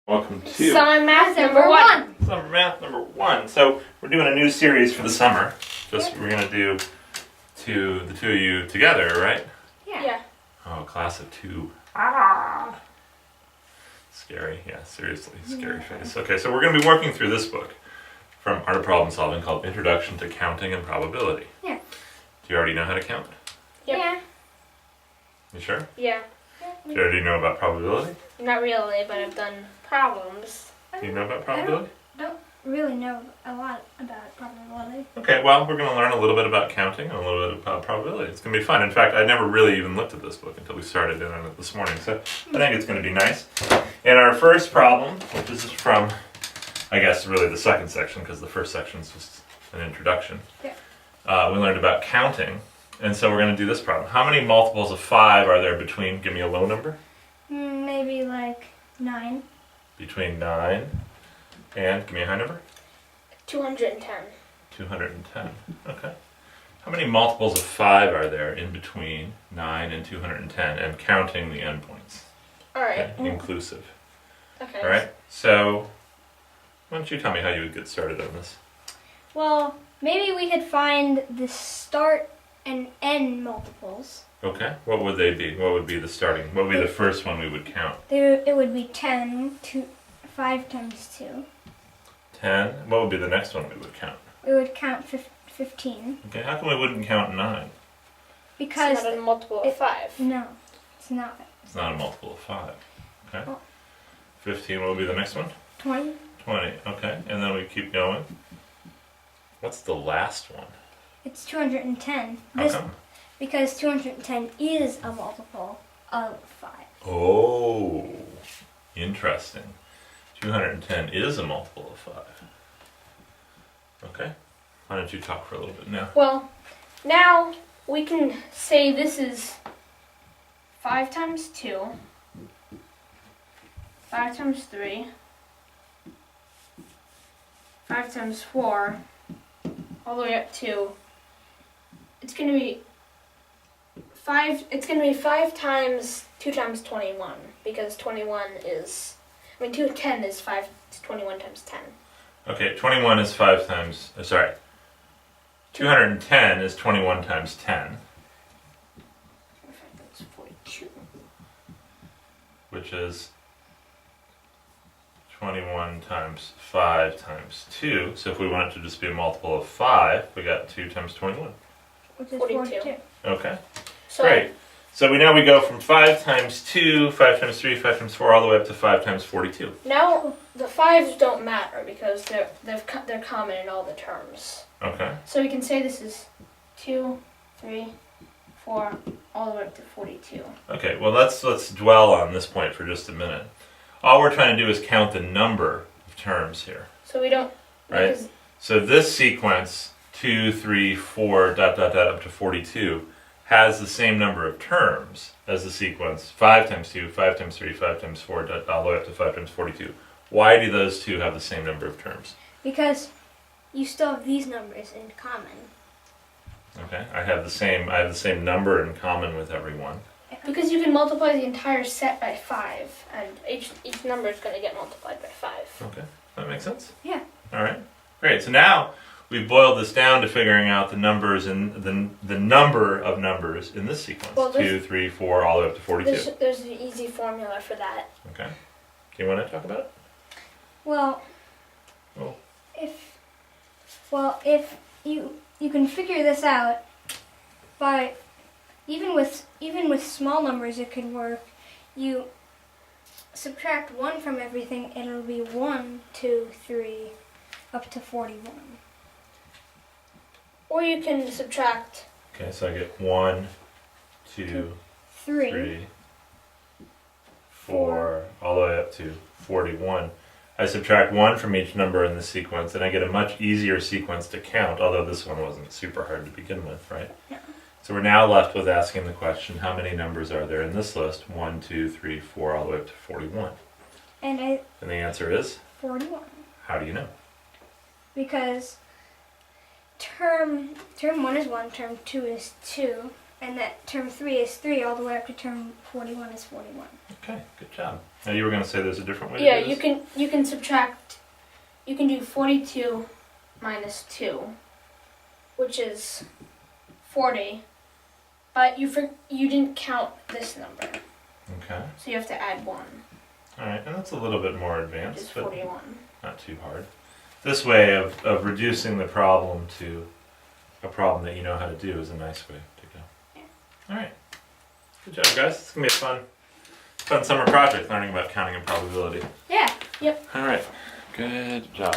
Welcome to SummerMath number 1. SummerMath number 1. So we're doing a new series for the summer. We're gonna do the two of you together, right? Yeah. Oh, class of 2. Scary. Yeah, seriously, scary face. Okay, so we're gonna be working through this book from Art of Problem Solving called Introduction to Counting and Probability. Yeah. Do you already know how to count? Yep. Yeah. You sure? Yeah. Do you already know about probability? Not really, but I've done problems. Do you know about probability? I don't really know a lot about probability. Okay, well, we're going to learn a little bit about counting and a little bit about probability. It's going to be fun. In fact, I never really even looked at this book until we started doing it this morning, so I think it's going to be nice. In our first problem, which is from, I guess, really the second section, because the first section is just an introduction, we learned about counting, and so we're going to do this problem. How many multiples of 5 are there between, give me a low number? Maybe like 9. Between 9 and, give me a high number? 210. 210. Okay. How many multiples of 5 are there in between 9 and 210 and counting the endpoints? Alright. Okay, inclusive. Okay. Alright, so why don't you tell me how you would get started on this? Well, maybe we could find the start and end multiples. Okay, what would they be? What would be the starting? What would be the first one we would count? It would be 10, 5 times 2. 10. What would be the next one we would count? We would count 15. Okay, how come we wouldn't count 9? Because it's not a multiple of 5. No, it's not. It's not a multiple of 5. Okay. Oh. 15, what would be the next one? 20. 20, okay. And then we keep going. What's the last one? It's 210. How come? Because 210 is a multiple of 5. Oh, interesting. 210 is a multiple of 5. Okay. Why don't you talk for a little bit now? Well, now we can say this is 5 times 2, 5 times 3, 5 times 4, all the way up to, it's going to be 5 times 2 times 21, because 210 is 21 times 10. Okay, 21 is 5 times, 210 is 21 times 10, That's 42. which is 21 times 5 times 2. So if we want it to just be a multiple of 5, we got 2 times 21. Which is 42. 42. Okay, So great. So we go from 5 times 2, 5 times 3, 5 times 4, all the way up to 5 times 42. now the 5s don't matter because they're common in all the terms. Okay. So we can say this is 2, 3, 4, all the way up to 42. Okay, well let's dwell on this point for just a minute. All we're trying to do is count the number of terms here. So we don't... Right. So this sequence, 2, 3, 4, up to 42, has the same number of terms as the sequence 5 times 2, 5 times 3, 5 times 4, all the way up to 5 times 42. Why do those two have the same number of terms? Because you still have these numbers in common. Okay, I have the same number in common with everyone. Because you can multiply the entire set by 5, and each number is going to get multiplied by 5. Okay, that makes sense? Yeah. All right, great. So now we've boiled this down to figuring out the numbers and the number of numbers in this sequence. Well, 2, 3, 4, all the way up to 42. There's an easy formula for that. Okay. Do you want to talk about it? Well, Oh. if you can figure this out by even with small numbers, it can work. You subtract 1 from everything, and it'll be 1, 2, 3, up to 41. Or you can subtract... Okay, so I get 1, 2, 3, 4, all the way up to 41. I subtract 1 from each number in the sequence, and I get a much easier sequence to count, although this one wasn't super hard to begin with, right? No. So we're now left with asking the question, how many numbers are there in this list? 1, 2, 3, 4, all the way up to 41. And And the answer is? 41. How do you know? Because term 1 is 1, term 2 is 2, and that term 3 is 3 all the way up to term 41 is 41. Okay, good job. Now you were going to say there's a different way Yeah, to do this? you can subtract. You can do 42 minus 2, which is 40. But you didn't count this number, Okay. so you have to add 1, Alright, and that's a little bit more which advanced, is but 41. not too hard. This way of reducing the problem to a problem that you know how to do is a nice way to go. Yeah. Alright. Good job, guys. It's going to be a fun summer project learning about counting and probability. Yeah. Alright. Good job.